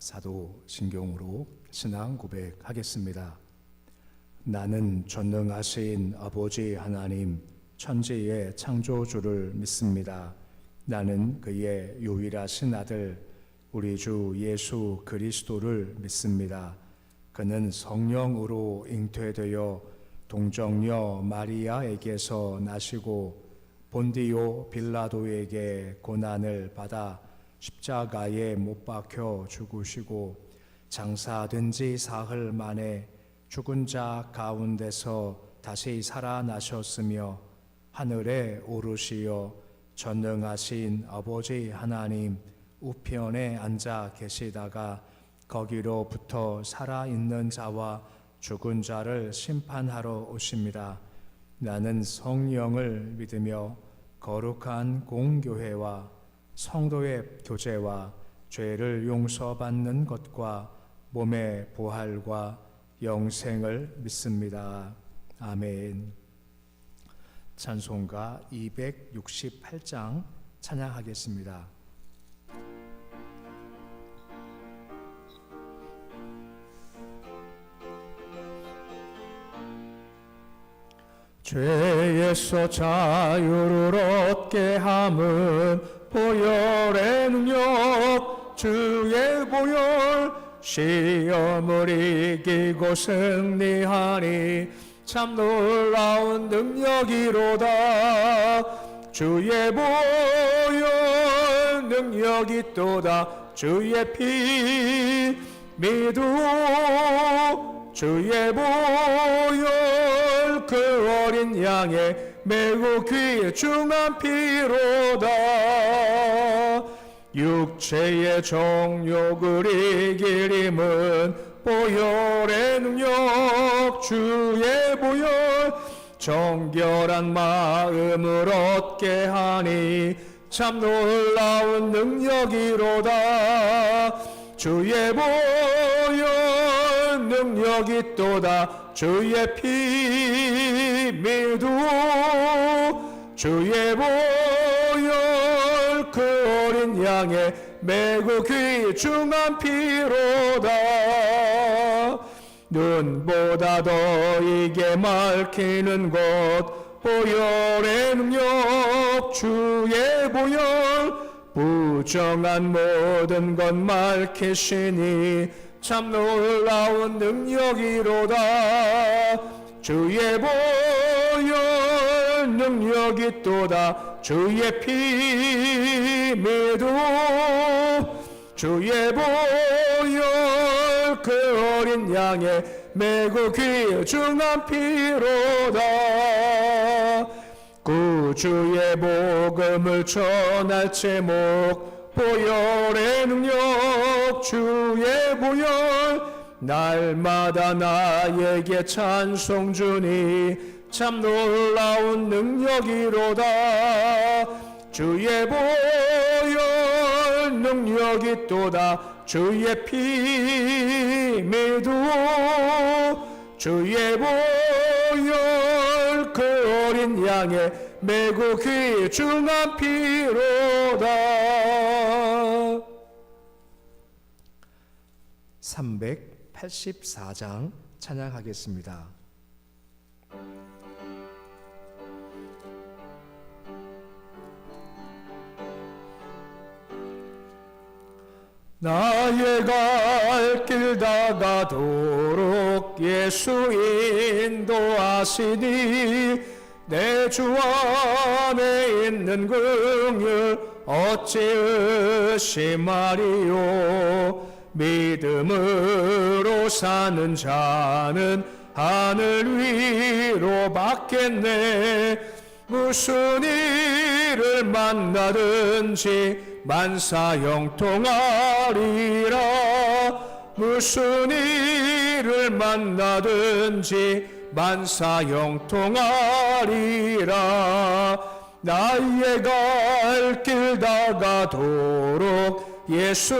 사도신경으로 신앙 고백하겠습니다. 나는 전능하신 아버지 하나님 천지의 창조주를 믿습니다. 나는 그의 유일하신 아들 우리 주 예수 그리스도를 믿습니다. 그는 성령으로 잉태되어 동정녀 마리아에게서 나시고 본디오 빌라도에게 고난을 받아 십자가에 못 박혀 죽으시고 장사된 지 사흘 만에 죽은 자 가운데서 다시 살아나셨으며 하늘에 오르시어 전능하신 아버지 하나님 우편에 앉아 계시다가 거기로부터 살아있는 자와 죽은 자를 심판하러 오십니다. 나는 성령을 믿으며 거룩한 공교회와 성도의 교제와 죄를 용서받는 것과 몸의 부활과 영생을 믿습니다. 아멘. 찬송가 268장 찬양하겠습니다. 죄에서 자유를 얻게 함은 보혈의 능력 주의 보혈 시험을 이기고 승리하니 참 놀라운 능력이로다. 주의 보혈 능력이 있도다. 주의 피 믿음 주의 보혈 그 어린 양의 매우 귀중한 피로다. 육체의 정욕을 이길 힘은 보혈의 능력 주의 보혈 정결한 마음을 얻게 하니 참 놀라운 능력이로다. 주의 보혈 능력이 있도다. 주의 피 믿음 주의 보혈 그 어린 양의 매우 귀중한 피로다. 눈보다 더 이게 밝히는 것 보혈의 능력 주의 보혈 부정한 모든 것 밝히시니 참 놀라운 능력이로다. 주의 보혈 능력이 있도다. 주의 피 믿음 주의 보혈 그 어린 양의 매우 귀중한 피로다. 구주의 복음을 전할 제목 보혈의 능력 주의 보혈 날마다 나에게 찬송 주니 참 놀라운 능력이로다. 주의 보혈 능력이 있도다. 주의 피 믿음 주의 보혈 그 어린 양의 매우 귀중한 피로다. 384장 찬양하겠습니다. 나의 갈 길 다가도록 예수 인도하시니 내 주 안에 있는 긍휼 어찌 의심하리요. 믿음으로 사는 자는 하늘 위로 받겠네. 무슨 일을 만나든지 만사 형통하리라. 무슨 일을 만나든지 만사 형통하리라. 나의 갈 길 다가도록 예수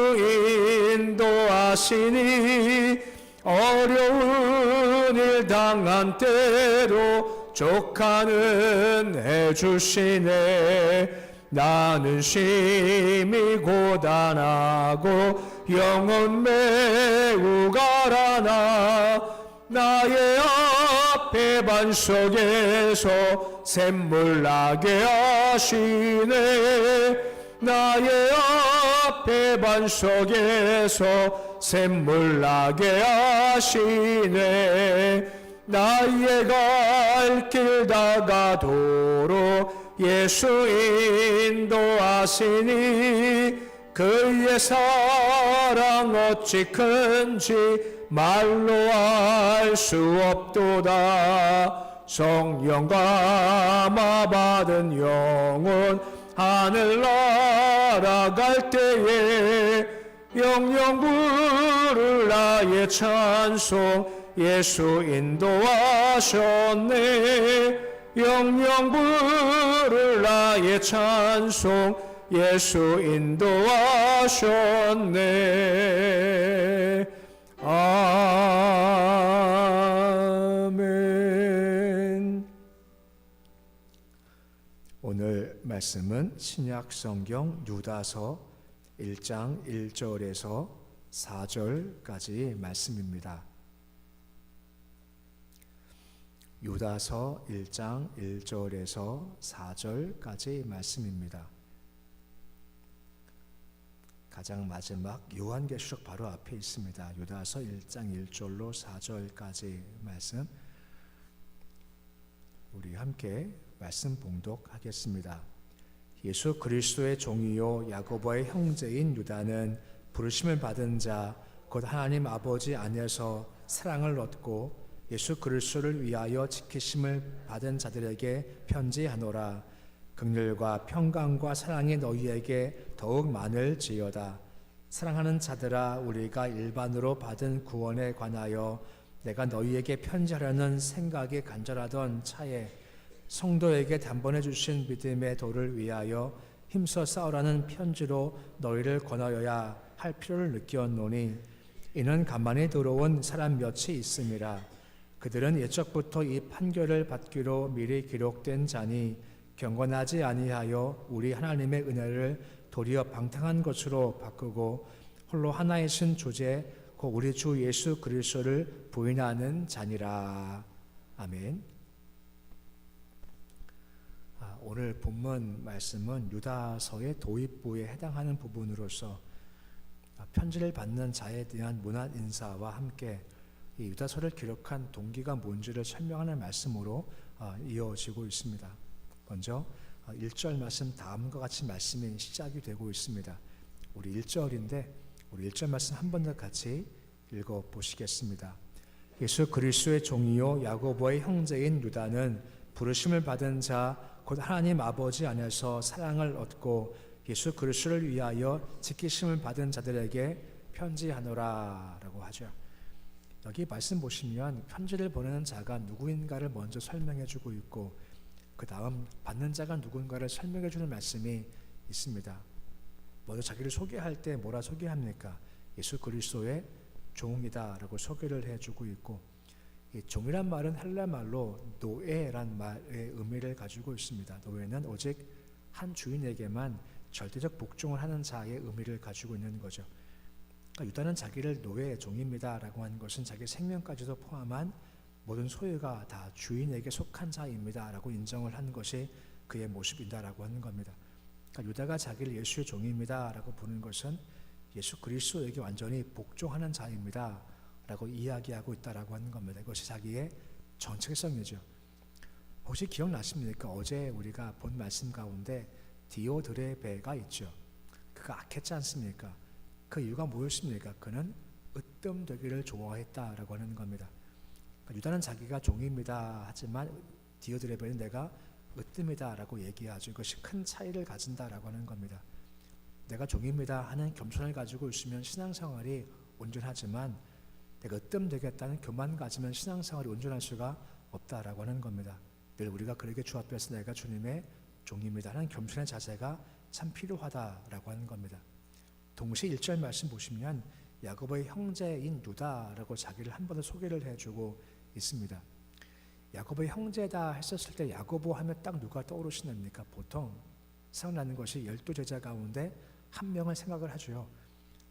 인도하시니 어려운 일 당한 때도 족하는 해주시네. 나는 심히 고단하고 영혼 매우 가라나 나의 앞에 반석에서 샘물 나게 하시네 나의 앞에 반석에서 샘물 나게 하시네 나의 갈 길 다가도록 예수 인도하시니 그의 사랑 어찌 큰지 말로 알 수 없도다 성령 감화받은 영혼 하늘 날아갈 때에 영영 부를 나의 찬송 예수 인도하셨네 영영 부를 나의 찬송 예수 인도하셨네 아멘. 오늘 말씀은 신약 성경 유다서 1장 1절에서 4절까지 말씀입니다. 유다서 1장 1절에서 4절까지 말씀입니다. 가장 마지막 요한계시록 바로 앞에 있습니다. 유다서 1장 1절로 4절까지 말씀 우리 함께 말씀 봉독하겠습니다. 예수 그리스도의 종이요 야고보의 형제인 유다는 부르심을 받은 자 곧 하나님 아버지 안에서 사랑을 얻고 예수 그리스도를 위하여 지키심을 받은 자들에게 편지하노라. 긍휼과 평강과 사랑이 너희에게 더욱 많을지어다. 사랑하는 자들아 우리가 일반으로 받은 구원에 관하여 내가 너희에게 편지하려는 생각이 간절하던 차에 성도에게 단번에 주신 믿음의 도를 위하여 힘써 싸우라는 편지로 너희를 권하여야 할 필요를 느꼈노니 이는 가만히 들어온 사람 몇이 있음이라. 그들은 옛적부터 이 판결을 받기로 미리 기록된 자니 경건하지 아니하여 우리 하나님의 은혜를 도리어 방탕한 것으로 바꾸고 홀로 하나이신 주제 곧 우리 주 예수 그리스도를 부인하는 자니라. 아멘. 오늘 본문 말씀은 유다서의 도입부에 해당하는 부분으로서 편지를 받는 자에 대한 문안 인사와 함께 이 유다서를 기록한 동기가 뭔지를 설명하는 말씀으로 이어지고 있습니다. 먼저 1절 말씀 다음과 같이 말씀이 시작이 되고 있습니다. 우리 1절인데 우리 1절 말씀 한 번 더 같이 읽어보시겠습니다. 예수 그리스도의 종이요 야고보의 형제인 유다는 부르심을 받은 자 곧 하나님 아버지 안에서 사랑을 얻고 예수 그리스도를 위하여 지키심을 받은 자들에게 편지하노라 라고 하죠. 여기 말씀 보시면 편지를 보내는 자가 누구인가를 먼저 설명해 주고 있고 그 다음 받는 자가 누군가를 설명해 주는 말씀이 있습니다. 먼저 자기를 소개할 때 뭐라 소개합니까? 예수 그리스도의 종이다 라고 소개를 해주고 있고 이 종이란 말은 헬라 말로 노예란 말의 의미를 가지고 있습니다. 노예는 오직 한 주인에게만 절대적 복종을 하는 자의 의미를 가지고 있는 거죠. 그러니까 유다는 자기를 노예 종입니다 라고 하는 것은 자기 생명까지도 포함한 모든 소유가 다 주인에게 속한 자입니다 라고 인정을 하는 것이 그의 모습이다 라고 하는 겁니다. 그러니까 유다가 자기를 예수의 종입니다 라고 부르는 것은 예수 그리스도에게 완전히 복종하는 자입니다 라고 이야기하고 있다라고 하는 겁니다. 이것이 자기의 정체성이죠. 혹시 기억나십니까? 어제 우리가 본 말씀 가운데 디오드레베가 있죠. 그가 악했지 않습니까? 그 이유가 뭐였습니까? 그는 으뜸되기를 좋아했다라고 하는 겁니다. 그러니까 유다는 자기가 종입니다 하지만 디오드레베는 내가 으뜸이다라고 얘기하죠. 이것이 큰 차이를 가진다라고 하는 겁니다. 내가 종입니다 하는 겸손을 가지고 있으면 신앙생활이 온전하지만 내가 으뜸되겠다는 교만 가지면 신앙생활이 온전할 수가 없다라고 하는 겁니다. 늘 우리가 그에게 주 앞에서 내가 주님의 종입니다 하는 겸손의 자세가 참 필요하다라고 하는 겁니다. 동시에 1절 말씀 보시면 야고보의 형제인 유다라고 자기를 한 번 더 소개를 해주고 있습니다. 야고보의 형제다 했었을 때 야고보 하면 딱 누가 떠오르시납니까? 보통 생각나는 것이 12제자 가운데 한 명을 생각을 하죠.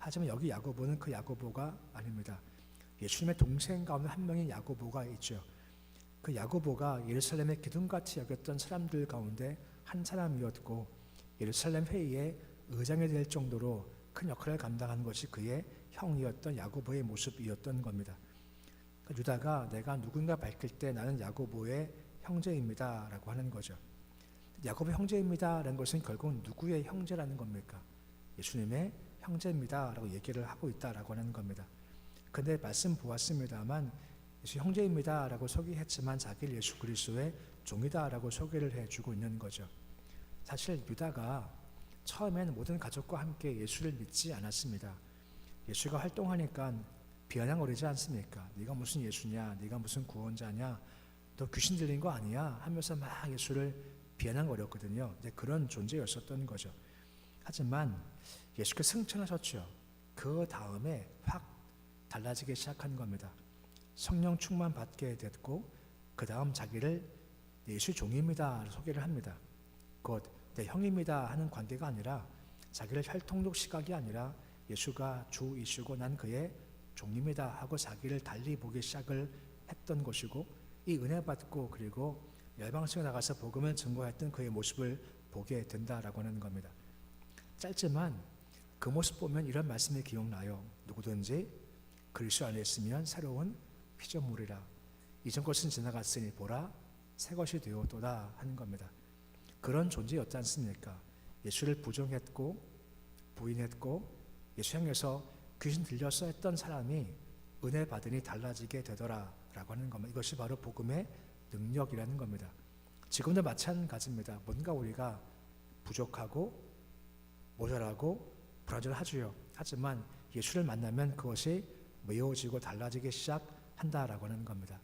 하지만 여기 야고보는 그 야고보가 아닙니다. 예수님의 동생 가운데 한 명인 야고보가 있죠. 그 야고보가 예루살렘의 기둥같이 여겼던 사람들 가운데 한 사람이었고 예루살렘 회의의 의장이 될 정도로 큰 역할을 감당한 것이 그의 형이었던 야고보의 모습이었던 겁니다. 유다가 내가 누군가 밝힐 때 나는 야고보의 형제입니다 라고 하는 거죠. 야고보 형제입니다 라는 것은 결국 누구의 형제라는 겁니까? 예수님의 형제입니다 라고 얘기를 하고 있다라고 하는 겁니다. 근데 말씀 보았습니다만 예수 형제입니다 라고 소개했지만 자기를 예수 그리스도의 종이다 라고 소개를 해주고 있는 거죠. 사실 유다가 처음에는 모든 가족과 함께 예수를 믿지 않았습니다. 예수가 활동하니까 비아냥거리지 않습니까? 네가 무슨 예수냐? 네가 무슨 구원자냐? 너 귀신 들린 거 아니야? 하면서 막 예수를 비아냥거렸거든요. 그런 존재였었던 거죠. 하지만 예수께서 승천하셨죠. 그 다음에 확 달라지기 시작한 겁니다. 성령 충만 받게 됐고 그 다음 자기를 예수 종입니다 소개를 합니다. 곧 내 형입니다 하는 관계가 아니라 자기를 혈통적 시각이 아니라 예수가 주이시고 난 그의 종입니다 하고 자기를 달리 보기 시작을 했던 것이고 이 은혜 받고 그리고 열방성에 나가서 복음을 증거했던 그의 모습을 보게 된다라고 하는 겁니다. 짧지만 그 모습 보면 이런 말씀이 기억나요. 누구든지 그리스도 안에 있으면 새로운 피조물이라 이전 것은 지나갔으니 보라 새 것이 되었도다 하는 겁니다. 그런 존재였지 않습니까? 예수를 부정했고 부인했고 예수 향해서 귀신 들렸어 했던 사람이 은혜 받으니 달라지게 되더라 라고 하는 겁니다. 이것이 바로 복음의 능력이라는 겁니다. 지금도 마찬가지입니다. 뭔가 우리가 부족하고 모자라고 불완전하지요. 하지만 예수를 만나면 그것이 메워지고 달라지기 시작한다라고 하는 겁니다.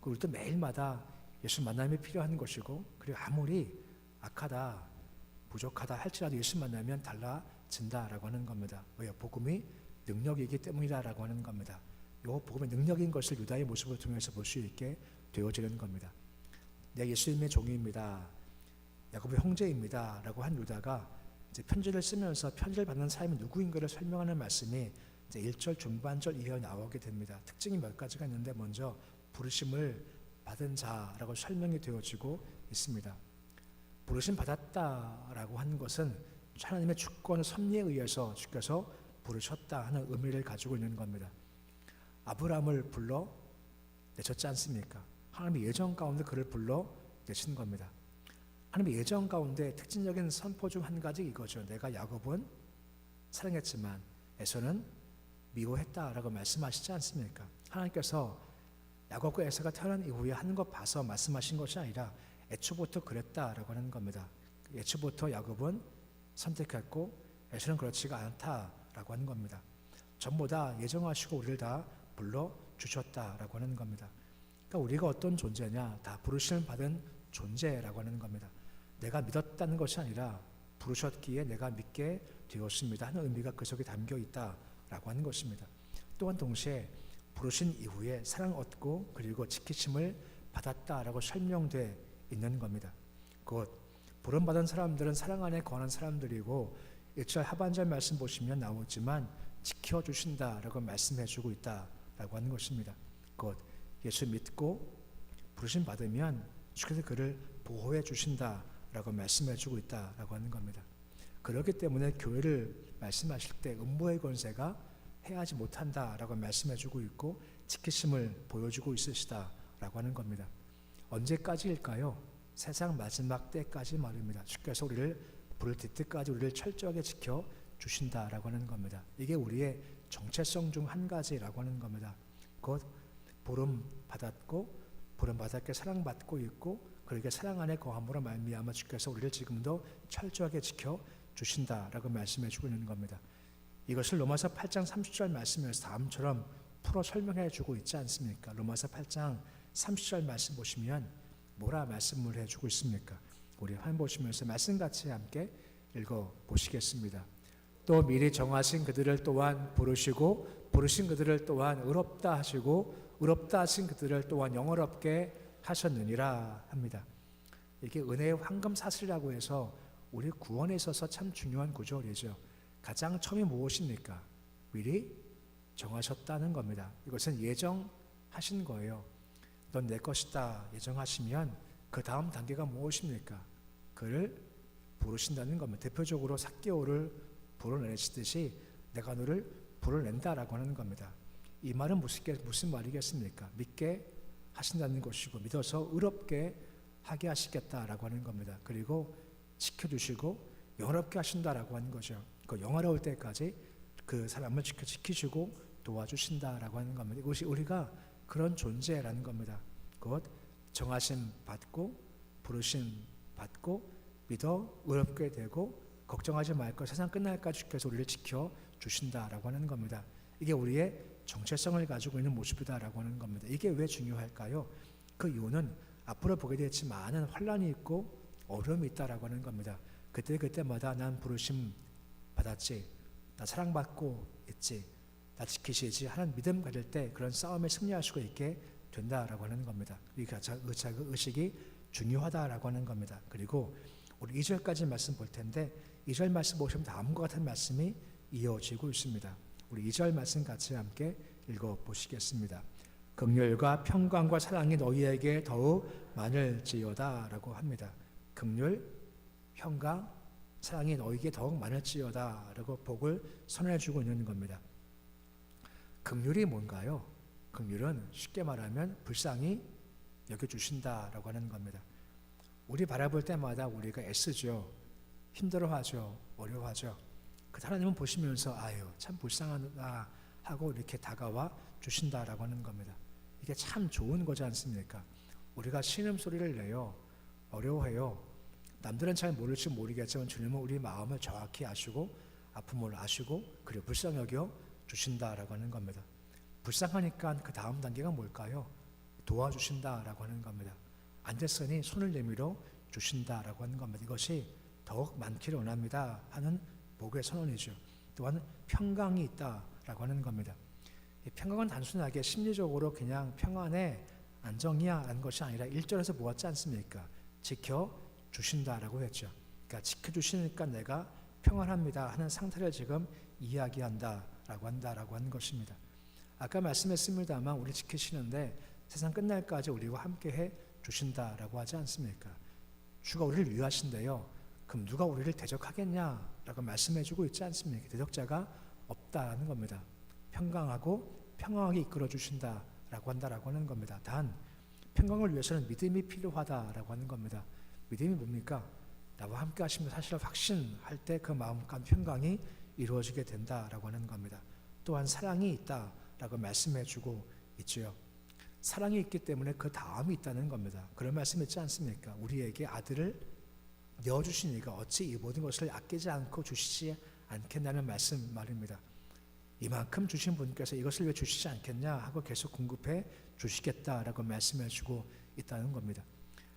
우리도 매일마다 예수 만남이 필요한 것이고 그리고 아무리 악하다 부족하다 할지라도 예수 만나면 달라진다라고 하는 겁니다. 왜요? 복음이 능력이기 때문이다라고 하는 겁니다. 이 복음의 능력인 것을 유다의 모습을 통해서 볼 수 있게 되어지는 겁니다. 내가 예수님의 종입니다. 야고보의 형제입니다. 라고 한 유다가 이제 편지를 쓰면서 편지를 받는 사람이 누구인가를 설명하는 말씀이 이제 1절 중반절 이하에 나오게 됩니다. 특징이 몇 가지가 있는데 먼저 부르심을 받은 자라고 설명이 되어지고 있습니다. 부르심 받았다라고 하는 것은 하나님의 주권 섭리에 의해서 주께서 부르셨다 하는 의미를 가지고 있는 겁니다. 아브라함을 불러 내셨지 않습니까? 하나님의 예정 가운데 그를 불러 내신 겁니다. 하나님의 예정 가운데 특징적인 선포 중 한 가지 이거죠. 내가 야곱은 사랑했지만 에서는 미워했다라고 말씀하시지 않습니까? 하나님께서 야곱과 에서가 태어난 이후에 하는 것 봐서 말씀하신 것이 아니라 애초부터 그랬다라고 하는 겁니다. 애초부터 야곱은 선택했고 에서는 그렇지가 않다라고 하는 겁니다. 전부 다 예정하시고 우리를 다 불러주셨다라고 하는 겁니다. 그러니까 우리가 어떤 존재냐? 다 부르심을 받은 존재라고 하는 겁니다. 내가 믿었다는 것이 아니라 부르셨기에 내가 믿게 되었습니다 하는 의미가 그 속에 담겨 있다라고 하는 것입니다. 또한 동시에 부르신 이후에 사랑 얻고 그리고 지키심을 받았다라고 설명돼 있는 겁니다. 곧 부름받은 사람들은 사랑 안에 거하는 사람들이고 1절 하반절 말씀 보시면 나오지만 지켜주신다라고 말씀해주고 있다라고 하는 것입니다. 곧 예수 믿고 부르심 받으면 주께서 그를 보호해 주신다라고 말씀해주고 있다라고 하는 겁니다. 그렇기 때문에 교회를 말씀하실 때 음부의 권세가 해하지 못한다라고 말씀해주고 있고 지키심을 보여주고 있으시다라고 하는 겁니다. 언제까지일까요? 세상 마지막 때까지 말입니다. 주께서 우리를 부를 때까지 우리를 철저하게 지켜주신다라고 하는 겁니다. 이게 우리의 정체성 중 한 가지라고 하는 겁니다. 곧 부름 받았고 부름 받았게 사랑받고 있고 그렇게 사랑 안에 거함으로 말미암아 주께서 우리를 지금도 철저하게 지켜주신다라고 말씀해주고 있는 겁니다. 이것을 로마서 8장 30절 말씀에서 다음처럼 풀어 설명해주고 있지 않습니까? 로마서 8장 30절 말씀 보시면 뭐라 말씀을 해주고 있습니까? 우리 화면 보시면서 말씀같이 함께 읽어보시겠습니다. 또 미리 정하신 그들을 또한 부르시고 부르신 그들을 또한 의롭다 하시고 의롭다 하신 그들을 또한 영어롭게 하셨느니라 합니다. 이게 은혜의 황금사슬이라고 해서 우리 구원에 있어서 참 중요한 구절이죠. 가장 처음이 무엇입니까? 미리 정하셨다는 겁니다. 이것은 예정하신 거예요. 넌 내 것이다 예정하시면 그 다음 단계가 무엇입니까? 그를 부르신다는 겁니다. 대표적으로 삭개오를 불어내시듯이 내가 너를 불어낸다라고 하는 겁니다. 이 말은 무슨 말이겠습니까? 믿게 하신다는 것이고 믿어서 의롭게 하게 하시겠다라고 하는 겁니다. 그리고 지켜주시고 영화롭게 하신다라고 하는 거죠. 그 영화로울 때까지 그 사람을 지키시고 도와주신다라고 하는 겁니다. 이것이 우리가 그런 존재라는 겁니다. 곧 정하심 받고 부르심 받고 믿어 의롭게 되고 걱정하지 말고 세상 끝날까지 주께서 우리를 지켜주신다라고 하는 겁니다. 이게 우리의 정체성을 가지고 있는 모습이다라고 하는 겁니다. 이게 왜 중요할까요? 그 이유는 앞으로 보게 되지 많은 환란이 있고 어려움이 있다라고 하는 겁니다. 그때마다 난 부르심 받았지, 나 사랑받고 있지, 나 지키시지 하는 믿음 가질 때 그런 싸움에 승리할 수가 있게 된다라고 하는 겁니다. 이 의식이 중요하다라고 하는 겁니다. 그리고 우리 2절까지 말씀 볼 텐데 2절 말씀 보시면 다음과 같은 말씀이 이어지고 있습니다. 우리 2절 말씀 같이 함께 읽어보시겠습니다. 긍휼과 평강과 사랑이 너희에게 더욱 많을지어다 라고 합니다. 긍휼, 평강, 사랑이 너희에게 더욱 많을지어다 라고 복을 선언해주고 있는 겁니다. 긍휼이 뭔가요? 긍휼은 쉽게 말하면 불쌍히 여겨주신다라고 하는 겁니다. 우리 바라볼 때마다 우리가 애쓰죠. 힘들어하죠. 어려워하죠. 그 하나님은 보시면서 아유 참 불쌍하다 하고 이렇게 다가와 주신다라고 하는 겁니다. 이게 참 좋은 거지 않습니까? 우리가 신음소리를 내요. 어려워해요. 남들은 잘 모를지 모르겠지만 주님은 우리 마음을 정확히 아시고 아픔을 아시고 그리고 불쌍히 여겨 주신다라고 하는 겁니다. 불쌍하니까 그 다음 단계가 뭘까요? 도와주신다라고 하는 겁니다. 안 됐으니 손을 내밀어 주신다라고 하는 겁니다. 이것이 더욱 많기를 원합니다 하는 복의 선언이죠. 또한 평강이 있다라고 하는 겁니다. 이 평강은 단순하게 심리적으로 그냥 평안에 안정이야 하는 것이 아니라 1절에서 보았지 않습니까? 지켜주신다라고 했죠. 그러니까 지켜주시니까 내가 평안합니다 하는 상태를 지금 이야기한다라고 하는 것입니다. 아까 말씀했습니다만 우리 지키시는데 세상 끝날까지 우리와 함께해 주신다라고 하지 않습니까? 주가 우리를 위하신대요. 그럼 누가 우리를 대적하겠냐라고 말씀해주고 있지 않습니까? 대적자가 없다는 겁니다. 평강하고 평안하게 이끌어 주신다라고 한다라고 하는 겁니다. 단 평강을 위해서는 믿음이 필요하다라고 하는 겁니다. 믿음이 뭡니까? 나와 함께 하시면 사실 확신할 때 그 마음과 평강이 이루어지게 된다라고 하는 겁니다. 또한 사랑이 있다라고 말씀해주고 있죠. 사랑이 있기 때문에 그 다음이 있다는 겁니다. 그런 말씀 있지 않습니까? 우리에게 아들을 내어주시니까 어찌 이 모든 것을 아끼지 않고 주시지 않겠냐는 말입니다. 이만큼 주신 분께서 이것을 왜 주시지 않겠냐 하고 계속 공급해 주시겠다라고 말씀해주고 있다는 겁니다.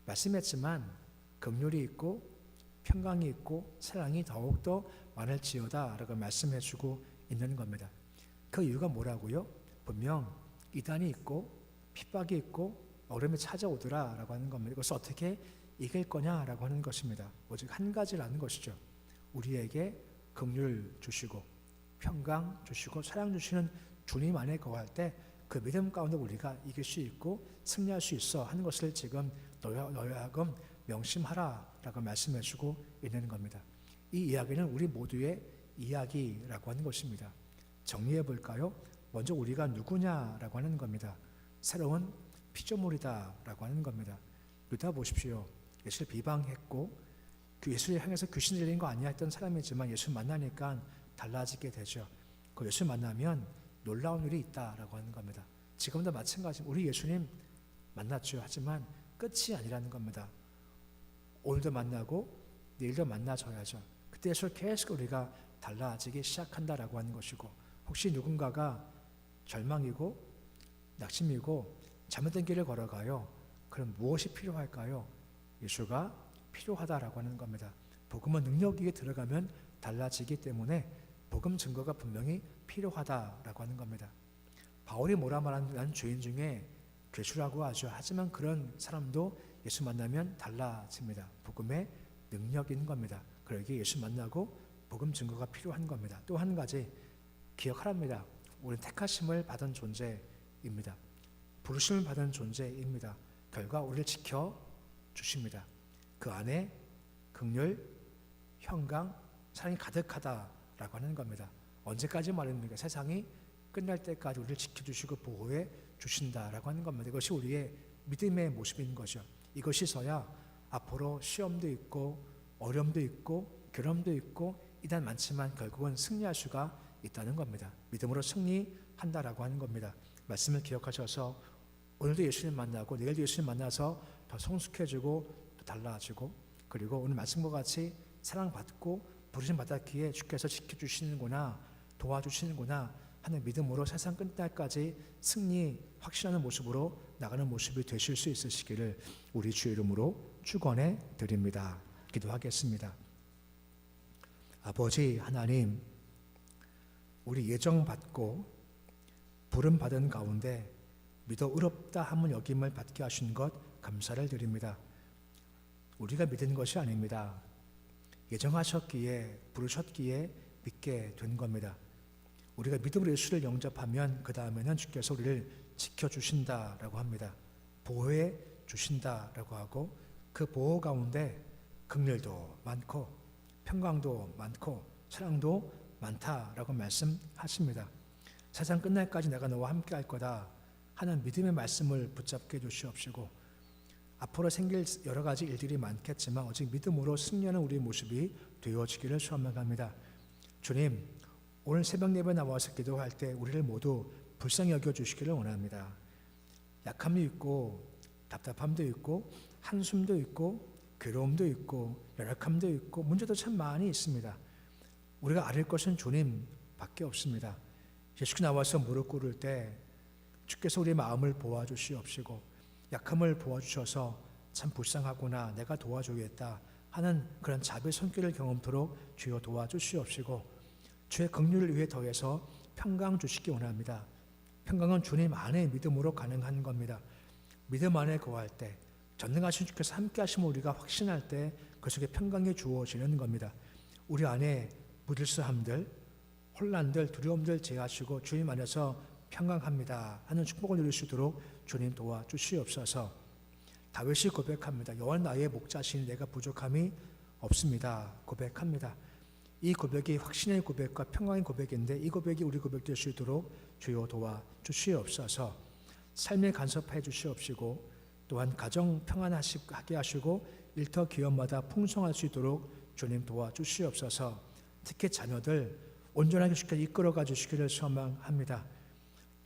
말씀했지만 긍휼이 있고 평강이 있고 사랑이 더욱더 많을지어다라고 말씀해주고 있는 겁니다. 그 이유가 뭐라고요? 분명 이단이 있고 핍박이 있고 어려움이 찾아오더라라고 하는 겁니다. 이것을 어떻게 이길 거냐라고 하는 것입니다. 오직 한 가지라는 것이죠. 우리에게 긍휼 주시고 평강 주시고 사랑 주시는 주님 안에 거할 때 그 믿음 가운데 우리가 이길 수 있고 승리할 수 있어 하는 것을 지금 너희하금 명심하라라고 말씀해주고 있는 겁니다. 이 이야기는 우리 모두의 이야기라고 하는 것입니다. 정리해 볼까요? 먼저 우리가 누구냐라고 하는 겁니다. 새로운 피조물이다라고 하는 겁니다. 유다 보십시오. 예수를 비방했고 예수를 향해서 귀신 들린 거 아니야 했던 사람이지만 예수 만나니까 달라지게 되죠. 그 예수 만나면 놀라운 일이 있다라고 하는 겁니다. 지금도 마찬가지. 우리 예수님 만났죠. 하지만 끝이 아니라는 겁니다. 오늘도 만나고 내일도 만나줘야죠. 그때 예수를 계속 우리가 달라지기 시작한다라고 하는 것이고 혹시 누군가가 절망이고 낙심이고 잘못된 길을 걸어가요. 그럼 무엇이 필요할까요? 예수가 필요하다라고 하는 겁니다. 복음은 능력이 들어가면 달라지기 때문에 복음 증거가 분명히 필요하다라고 하는 겁니다. 바울이 뭐라 말하는 난 죄인 중에 괴수라고 하죠. 하지만 그런 사람도 예수 만나면 달라집니다. 복음의 능력인 겁니다. 그러기에 예수 만나고 복음 증거가 필요한 겁니다. 또 한 가지 기억하랍니다. 우리는 택하심을 받은 존재입니다. 부르심을 받은 존재입니다. 결과 우리를 지켜주십니다. 그 안에 긍휼, 평강, 사랑이 가득하다라고 하는 겁니다. 언제까지 말입니까? 세상이 끝날 때까지 우리를 지켜주시고 보호해 주신다라고 하는 겁니다. 이것이 우리의 믿음의 모습인 거죠. 이것이 있어야 앞으로 시험도 있고 어려움도 있고 괴로움도 있고 이단 많지만 결국은 승리할 수가 있다는 겁니다. 믿음으로 승리한다라고 하는 겁니다. 말씀을 기억하셔서 오늘도 예수님 만나고 내일도 예수님 만나서 더 성숙해지고 또 달라지고 그리고 오늘 말씀과 같이 사랑받고 부르심 받았기에 주께서 지켜주시는구나 도와주시는구나 하는 믿음으로 세상 끝날까지 승리 확신하는 모습으로 나가는 모습이 되실 수 있으시기를 우리 주의 이름으로 축원해 드립니다. 기도하겠습니다. 아버지 하나님, 우리 예정받고 부름받은 가운데 믿어 의롭다 함을 여김을 받게 하신 것 감사를 드립니다. 우리가 믿은 것이 아닙니다. 예정하셨기에 부르셨기에 믿게 된 겁니다. 우리가 믿음으로 예수를 영접하면 그 다음에는 주께서 우리를 지켜주신다라고 합니다. 보호해 주신다라고 하고 그 보호 가운데 긍휼도 많고 평강도 많고 사랑도 많다라고 말씀하십니다. 세상 끝날까지 내가 너와 함께 할 거다 하는 믿음의 말씀을 붙잡게 해주시옵시고 앞으로 생길 여러 가지 일들이 많겠지만 오직 믿음으로 승리하는 우리의 모습이 되어지기를 소원합니다. 주님, 오늘 새벽 예배 나와서 기도할 때 우리를 모두 불쌍히 여겨주시기를 원합니다. 약함도 있고 답답함도 있고 한숨도 있고 괴로움도 있고 연약함도 있고 문제도 참 많이 있습니다. 우리가 아릴 것은 주님밖에 없습니다. 예수께 나와서 무릎 꿇을 때 주께서 우리의 마음을 보아주시옵시고 약함을 보아주셔서 참 불쌍하구나 내가 도와주겠다 하는 그런 자비의 손길을 경험토록 주여 도와주시옵시고 주의 긍휼을 위해 더해서 평강 주시기 원합니다. 평강은 주님 안에 믿음으로 가능한 겁니다. 믿음 안에 거할 때 전능하신 주께서 함께 하시면 우리가 확신할 때 그 속에 평강이 주어지는 겁니다. 우리 안에 무질서함들, 혼란들, 두려움들 제하시고 주님 안에서 평강합니다 하는 축복을 누릴 수 있도록 주님 도와주시옵소서. 다윗이 고백합니다. 여호와 나의 목자시니 내가 부족함이 없습니다. 고백합니다. 이 고백이 확신의 고백과 평강의 고백인데 이 고백이 우리 고백 될 수 있도록 주여 도와주시옵소서. 삶에 간섭해 주시옵시고 또한 가정 평안하게 하시고 일터 기업마다 풍성할 수 있도록 주님 도와주시옵소서. 특히 자녀들 온전하게 주께서 이끌어가 주시기를 소망합니다.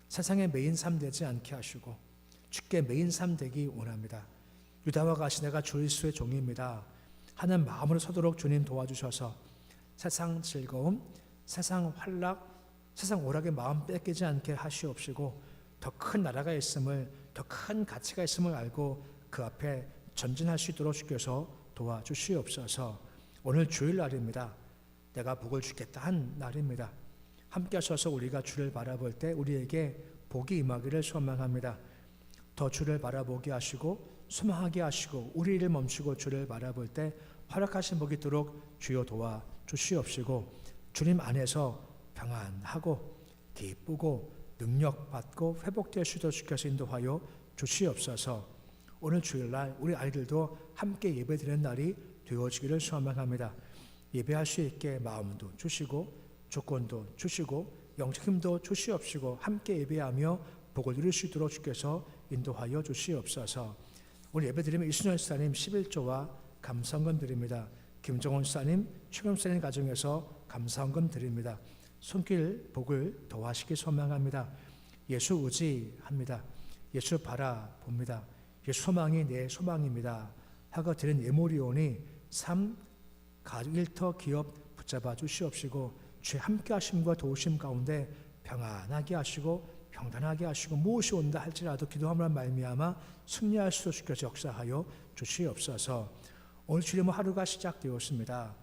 세상의 메인 삶 되지 않게 하시고 주께 메인 삶 되기 원합니다. 유다와 같이 내가 주 예수의 종입니다 하는 마음으로 서도록 주님 도와주셔서 세상 즐거움, 세상 활락, 세상 오락의 마음 뺏기지 않게 하시옵시고 더 큰 나라가 있음을, 더 큰 가치가 있음을 알고 그 앞에 전진할 수 있도록 주께서 도와주시옵소서. 오늘 주일날입니다. 내가 복을 주겠다 한 날입니다. 함께 하셔서 우리가 주를 바라볼 때 우리에게 복이 임하기를 소망합니다. 더 주를 바라보게 하시고 소망하게 하시고 우리 일을 멈추고 주를 바라볼 때 허락하신 복이 있도록 주여 도와주시옵시고 주님 안에서 평안하고 기쁘고 능력받고 회복될 수 있도록 주께서 인도하여 주시옵소서. 오늘 주일날 우리 아이들도 함께 예배드리는 날이 되어지기를 소망합니다. 예배할 수 있게 마음도 주시고 조건도 주시고 영적 힘도 주시옵시고 함께 예배하며 복을 누릴 수 있도록 주께서 인도하여 주시옵소서. 오늘 예배드리면 이순열 사님 11조와 감사헌금 드립니다. 김정원 사님, 최경 사님 가정에서 감사헌금 드립니다. 손길 복을 더하시기 소망합니다. 예수 의지합니다. 예수 바라봅니다. 예수 소망이 내 소망입니다 하고 드린 예물이오니 삶, 가족, 일터, 기업 붙잡아 주시옵시고 주의 함께 하심과 도우심 가운데 평안하게 하시고 평단하게 하시고 무엇이 온다 할지라도 기도함으로 말미암아 승리할 수 있게 역사하여 주시옵소서. 오늘 주님의 하루가 시작되었습니다.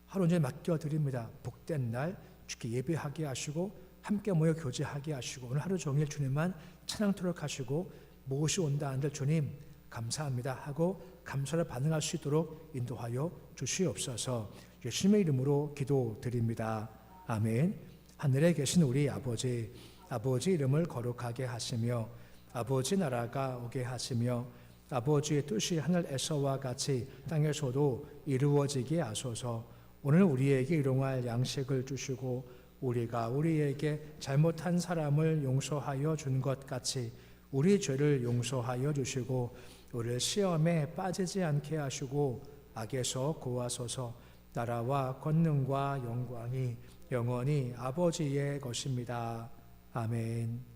하루 온전히 맡겨드립니다. 복된 날 주께 예배하게 하시고 함께 모여 교제하게 하시고 오늘 하루 종일 주님만 찬양토록 하시고 무엇이 온다 한들 주님 감사합니다 하고 감사를 반응할 수 있도록 인도하여 주시옵소서. 예수님의 이름으로 기도드립니다. 아멘. 하늘에 계신 우리 아버지, 아버지 이름을 거룩하게 하시며 아버지 나라가 오게 하시며 아버지의 뜻이 하늘에서와 같이 땅에서도 이루어지게 하소서. 오늘 우리에게 일용할 양식을 주시고 우리가 우리에게 잘못한 사람을 용서하여 준 것 같이 우리 죄를 용서하여 주시고 우리를 시험에 빠지지 않게 하시고 악에서 구하소서. 나라와 권능과 영광이 영원히 아버지의 것입니다. 아멘.